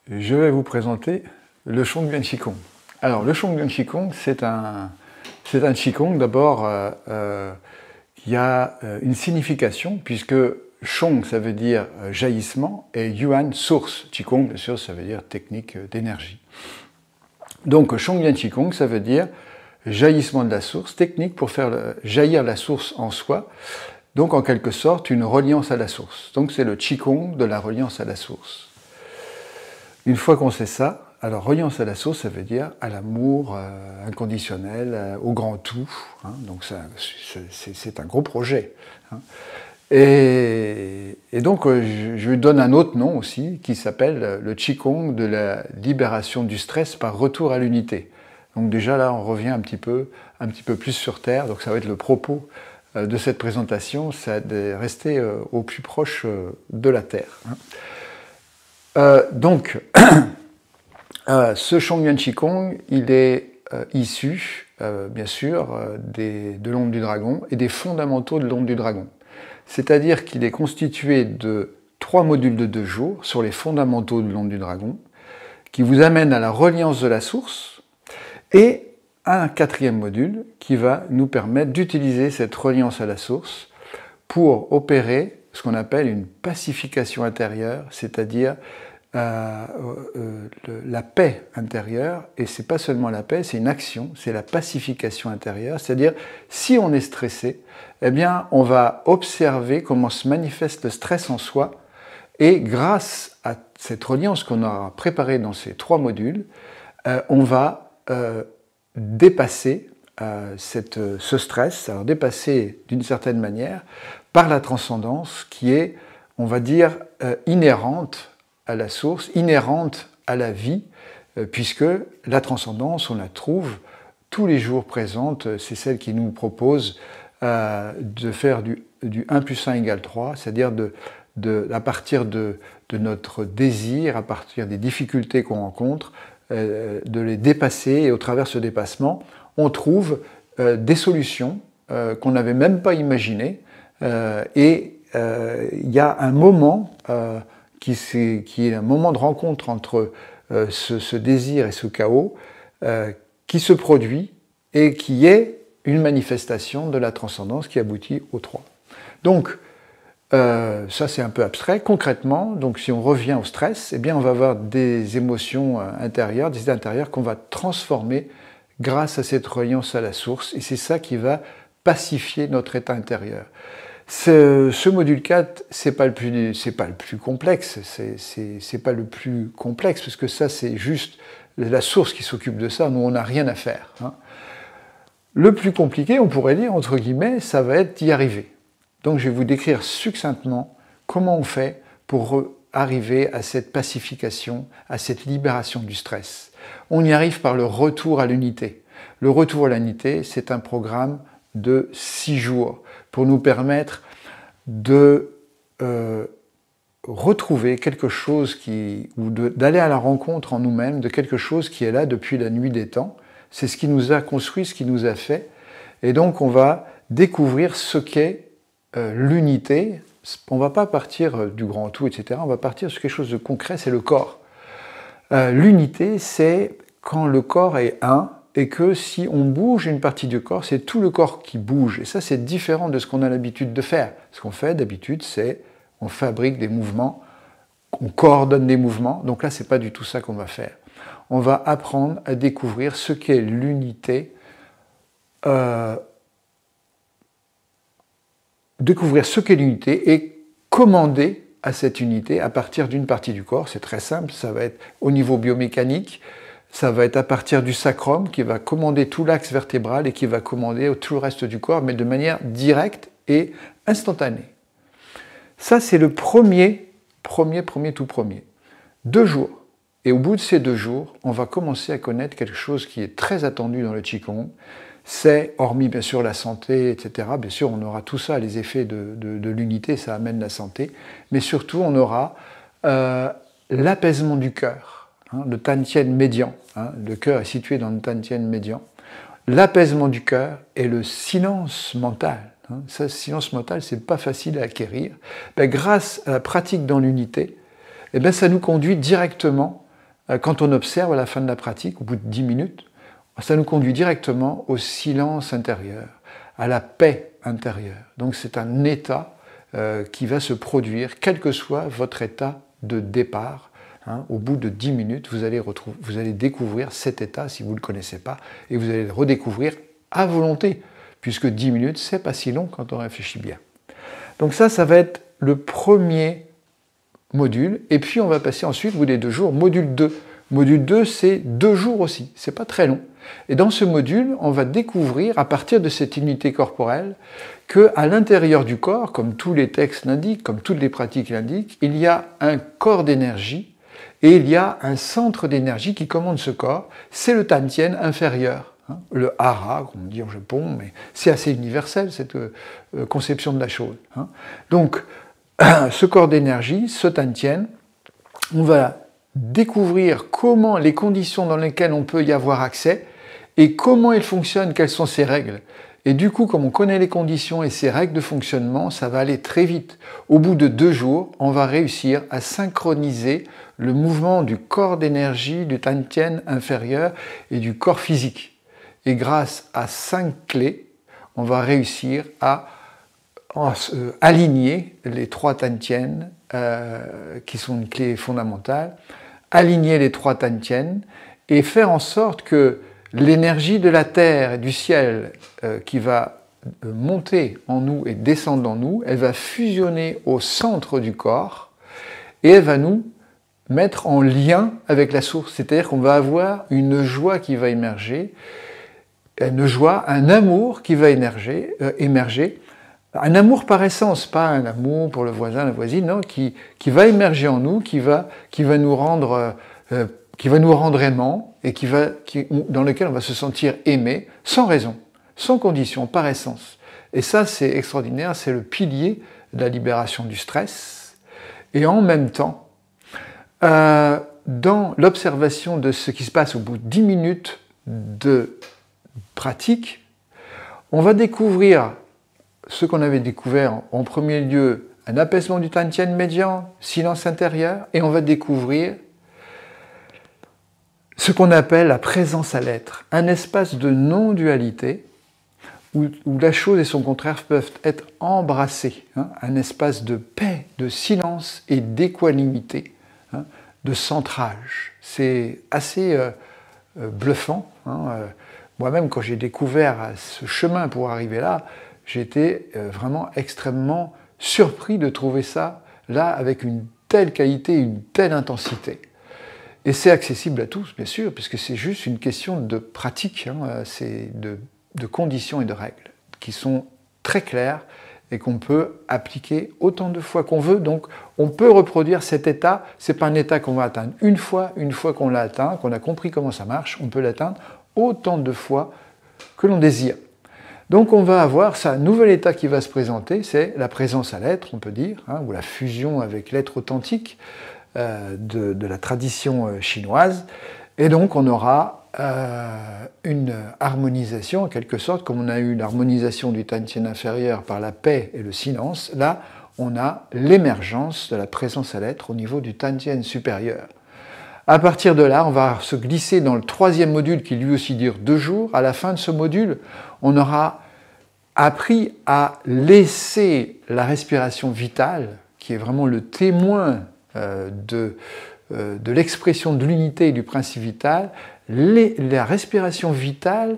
je vais vous présenter le Shongyuan Qigong. Alors, le Shongyuan Qigong, c'est un Qigong d'abord qui a une signification, puisque Shong, ça veut dire jaillissement, et Yuan, source. Qigong, bien sûr, ça veut dire technique d'énergie. Donc, Shongyuan Qigong, ça veut dire jaillissement de la source, technique pour faire jaillir la source en soi, donc en quelque sorte une reliance à la source. Donc, c'est le Qigong de la reliance à la source. Une fois qu'on sait ça, alors reliance à la source, ça veut dire à l'amour inconditionnel, au grand tout. Hein, donc c'est un gros projet. Hein. Et donc je lui donne un autre nom aussi qui s'appelle le Qigong de la libération du stress par retour à l'unité. Donc déjà là on revient un petit peu plus sur Terre, donc ça va être le propos de cette présentation, c'est de rester au plus proche de la Terre. Hein. Donc, ce Shongyuan Qigong, il est issu, bien sûr, de l'onde du dragon et des fondamentaux de l'onde du dragon. C'est-à-dire qu'il est constitué de 3 modules de 2 jours sur les fondamentaux de l'onde du dragon, qui vous amènent à la reliance de la source, et un 4e module qui va nous permettre d'utiliser cette reliance à la source pour opérer ce qu'on appelle une pacification intérieure, c'est-à-dire la paix intérieure, et c'est pas seulement la paix, c'est une action, c'est la pacification intérieure, c'est-à-dire si on est stressé, eh bien on va observer comment se manifeste le stress en soi, et grâce à cette reliance qu'on aura préparée dans ces 3 modules, on va dépasser ce stress, alors dépasser d'une certaine manière par la transcendance qui est, on va dire, inhérente à la source, inhérente à la vie, puisque la transcendance, on la trouve tous les jours présente, c'est celle qui nous propose de faire du 1 plus 1 égale 3, c'est-à-dire à partir de notre désir, à partir des difficultés qu'on rencontre, de les dépasser, et au travers de ce dépassement, on trouve des solutions qu'on n'avait même pas imaginées, et il y a un moment qui est un moment de rencontre entre ce désir et ce chaos qui se produit et qui est une manifestation de la transcendance qui aboutit aux 3. Donc, ça c'est un peu abstrait. Concrètement, donc si on revient au stress, eh bien on va avoir des émotions intérieures, des idées intérieures qu'on va transformer grâce à cette reliance à la source, et c'est ça qui va pacifier notre état intérieur. Ce module 4, c'est pas le plus complexe, c'est pas le plus complexe, parce que ça, c'est juste la source qui s'occupe de ça, nous, on n'a rien à faire. Hein. Le plus compliqué, on pourrait dire, entre guillemets, ça va être d'y arriver. Donc, je vais vous décrire succinctement comment on fait pour arriver à cette pacification, à cette libération du stress. On y arrive par le retour à l'unité. Le retour à l'unité, c'est un programme de 6 jours pour nous permettre de retrouver quelque chose ou d'aller à la rencontre en nous-mêmes de quelque chose qui est là depuis la nuit des temps. C'est ce qui nous a construit, ce qui nous a fait. Et donc on va découvrir ce qu'est l'unité. On ne va pas partir du grand tout, etc. On va partir sur quelque chose de concret, c'est le corps. L'unité, c'est quand le corps est un, et que si on bouge une partie du corps, c'est tout le corps qui bouge. Et ça, c'est différent de ce qu'on a l'habitude de faire. Ce qu'on fait d'habitude, c'est on fabrique des mouvements, on coordonne des mouvements. Donc là, c'est pas du tout ça qu'on va faire. On va apprendre à découvrir ce qu'est l'unité, découvrir ce qu'est l'unité et commander à cette unité à partir d'une partie du corps. C'est très simple, ça va être au niveau biomécanique. Ça va être à partir du sacrum qui va commander tout l'axe vertébral et qui va commander tout le reste du corps, mais de manière directe et instantanée. Ça, c'est le tout premier. 2 jours. Et au bout de ces 2 jours, on va commencer à connaître quelque chose qui est très attendu dans le Qigong. C'est, hormis bien sûr la santé, etc., bien sûr on aura tout ça, les effets de l'unité, ça amène la santé, mais surtout on aura l'apaisement du cœur. Le Tantien médian, le cœur est situé dans le Tantien médian. L'apaisement du cœur et le silence mental. Ce silence mental, c'est pas facile à acquérir. Grâce à la pratique dans l'unité, ça nous conduit directement quand on observe à la fin de la pratique, au bout de 10 minutes, ça nous conduit directement au silence intérieur, à la paix intérieure. Donc c'est un état qui va se produire, quel que soit votre état de départ. Au bout de 10 minutes, vous allez découvrir cet état si vous ne le connaissez pas, et vous allez le redécouvrir à volonté, puisque 10 minutes, c'est pas si long quand on réfléchit bien. Donc ça va être le premier module, et puis on va passer ensuite, au bout des 2 jours, module 2. Module 2, c'est 2 jours aussi, c'est pas très long. Et dans ce module, on va découvrir, à partir de cette unité corporelle, qu'à l'intérieur du corps, comme tous les textes l'indiquent, comme toutes les pratiques l'indiquent, il y a un corps d'énergie, et il y a un centre d'énergie qui commande ce corps, c'est le Tantien inférieur, le hara, comme on dit en Japon, mais c'est assez universel cette conception de la chose. Donc, ce corps d'énergie, ce Tantien, on va découvrir comment les conditions dans lesquelles on peut y avoir accès et comment il fonctionne, quelles sont ses règles. Et du coup, comme on connaît les conditions et ses règles de fonctionnement, ça va aller très vite. Au bout de 2 jours, on va réussir à synchroniser le mouvement du corps d'énergie, du Tantien inférieur et du corps physique. Et grâce à 5 clés, on va réussir à aligner les 3 Tantiens, qui sont une clé fondamentale, aligner les 3 Tantiens et faire en sorte que l'énergie de la terre et du ciel qui va monter en nous et descendre en nous, elle va fusionner au centre du corps et elle va nous mettre en lien avec la source. C'est-à-dire qu'on va avoir une joie qui va émerger, une joie, un amour qui va émerger, un amour par essence, pas un amour pour le voisin, la voisine, non, qui va émerger en nous, qui va nous rendre aimants et dans lequel on va se sentir aimé, sans raison, sans condition, par essence. Et ça, c'est extraordinaire, c'est le pilier de la libération du stress. Et en même temps, dans l'observation de ce qui se passe au bout de 10 minutes de pratique, on va découvrir ce qu'on avait découvert en premier lieu, un apaisement du Tantien médian, silence intérieur, et on va découvrir ce qu'on appelle la présence à l'être, un espace de non-dualité où la chose et son contraire peuvent être embrassés, un espace de paix, de silence et d'équanimité, de centrage. C'est assez bluffant. Moi-même, quand j'ai découvert ce chemin pour arriver là, j'étais vraiment extrêmement surpris de trouver ça là avec une telle qualité, une telle intensité. Et c'est accessible à tous, bien sûr, puisque c'est juste une question de pratique, c'est de conditions et de règles qui sont très claires et qu'on peut appliquer autant de fois qu'on veut. Donc, on peut reproduire cet état. C'est pas un état qu'on va atteindre une fois qu'on l'a atteint, qu'on a compris comment ça marche, on peut l'atteindre autant de fois que l'on désire. Donc on va avoir ça, un nouvel état qui va se présenter, c'est la présence à l'être, on peut dire, ou la fusion avec l'être authentique de la tradition chinoise. Et donc on aura une harmonisation, en quelque sorte, comme on a eu l'harmonisation du Tantien inférieur par la paix et le silence, là on a l'émergence de la présence à l'être au niveau du Tantien supérieur. À partir de là, on va se glisser dans le 3e module qui lui aussi dure 2 jours. À la fin de ce module, on aura appris à laisser la respiration vitale, qui est vraiment le témoin de l'expression de l'unité et du principe vital, la respiration vitale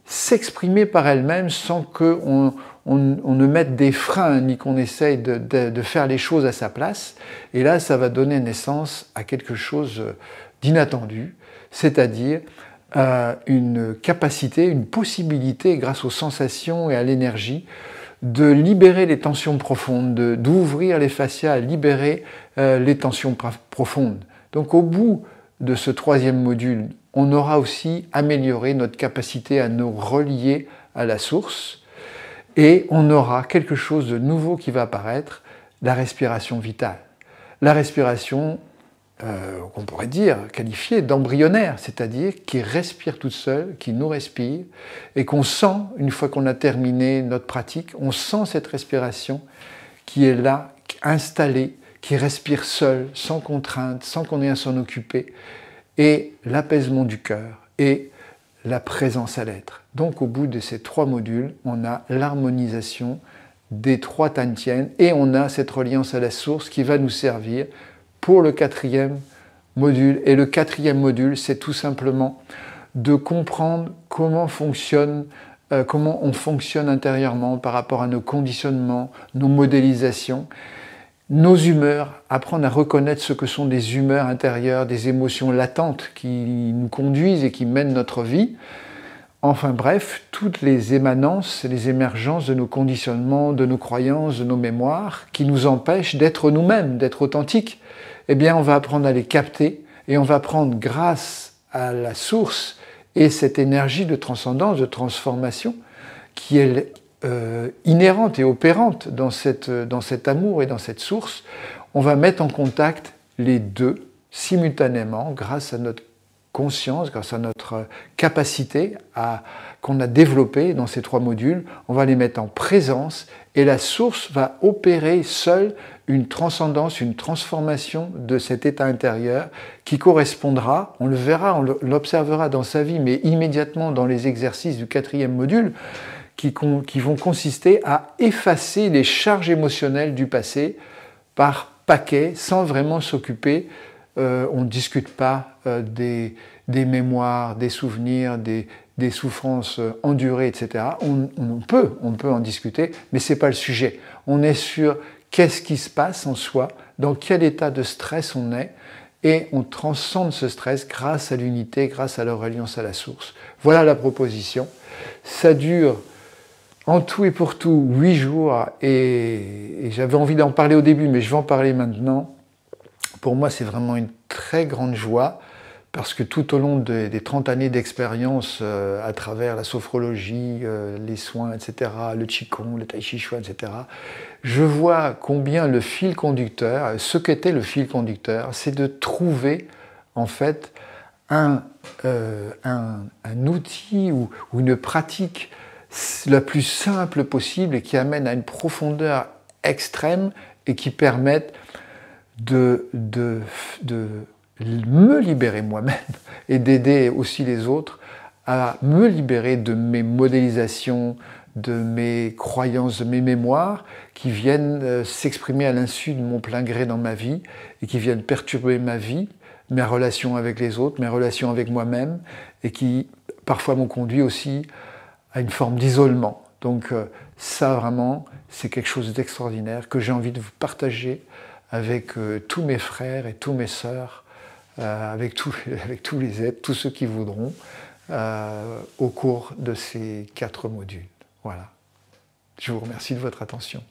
s'exprimer par elle-même sans qu'on ne mette des freins ni qu'on essaye de faire les choses à sa place. Et là, ça va donner naissance à quelque chose d'inattendu, c'est-à-dire une capacité, une possibilité, grâce aux sensations et à l'énergie, de libérer les tensions profondes, d'ouvrir les fascias, à libérer les tensions profondes. Donc au bout de ce 3e module, on aura aussi amélioré notre capacité à nous relier à la source et on aura quelque chose de nouveau qui va apparaître, la respiration vitale. La respiration, qu'on pourrait dire, qualifiée d'embryonnaire, c'est-à-dire qui respire toute seule, qui nous respire et qu'on sent, une fois qu'on a terminé notre pratique, on sent cette respiration qui est là, installée, qui respire seule, sans contrainte, sans qu'on ait à s'en occuper, et l'apaisement du cœur et la présence à l'être. Donc au bout de ces 3 modules, on a l'harmonisation des 3 Tantien et on a cette reliance à la source qui va nous servir pour le 4e module. Et le 4e module, c'est tout simplement de comprendre comment on fonctionne intérieurement par rapport à nos conditionnements, nos modélisations, nos humeurs, apprendre à reconnaître ce que sont des humeurs intérieures, des émotions latentes qui nous conduisent et qui mènent notre vie. Enfin bref, toutes les émanences, les émergences de nos conditionnements, de nos croyances, de nos mémoires, qui nous empêchent d'être nous-mêmes, d'être authentiques, eh bien on va apprendre à les capter et on va apprendre grâce à la source et cette énergie de transcendance, de transformation qui est inhérente et opérante dans cet amour et dans cette source, on va mettre en contact les deux simultanément grâce à notre conscience, grâce à notre capacité qu'on a développée dans ces 3 modules, on va les mettre en présence et la source va opérer seule une transcendance, une transformation de cet état intérieur qui correspondra, on le verra, on l'observera dans sa vie, mais immédiatement dans les exercices du 4e module, qui vont consister à effacer les charges émotionnelles du passé par paquets, sans vraiment s'occuper. On ne discute pas des mémoires, des souvenirs, des souffrances endurées, etc. On peut en discuter, mais ce n'est pas le sujet. On est sur qu'est-ce qui se passe en soi, dans quel état de stress on est, et on transcende ce stress grâce à l'unité, grâce à la reliance à la source. Voilà la proposition. Ça dure en tout et pour tout 8 jours, et j'avais envie d'en parler au début, mais je vais en parler maintenant. Pour moi, c'est vraiment une très grande joie, parce que tout au long des 30 années d'expérience à travers la sophrologie, les soins, etc., le Qigong, le Tai Chi Chuan, etc., je vois combien le fil conducteur, ce qu'était le fil conducteur, c'est de trouver en fait un outil ou une pratique la plus simple possible et qui amène à une profondeur extrême et qui permette de me libérer moi-même et d'aider aussi les autres à me libérer de mes modélisations, de mes croyances, de mes mémoires qui viennent s'exprimer à l'insu de mon plein gré dans ma vie et qui viennent perturber ma vie, mes relations avec les autres, mes relations avec moi-même et qui parfois m'ont conduit aussi à une forme d'isolement. Donc ça vraiment, c'est quelque chose d'extraordinaire que j'ai envie de vous partager avec tous mes frères et tous mes sœurs, avec tous les êtres, tous ceux qui voudront, au cours de ces 4 modules. Voilà. Je vous remercie de votre attention.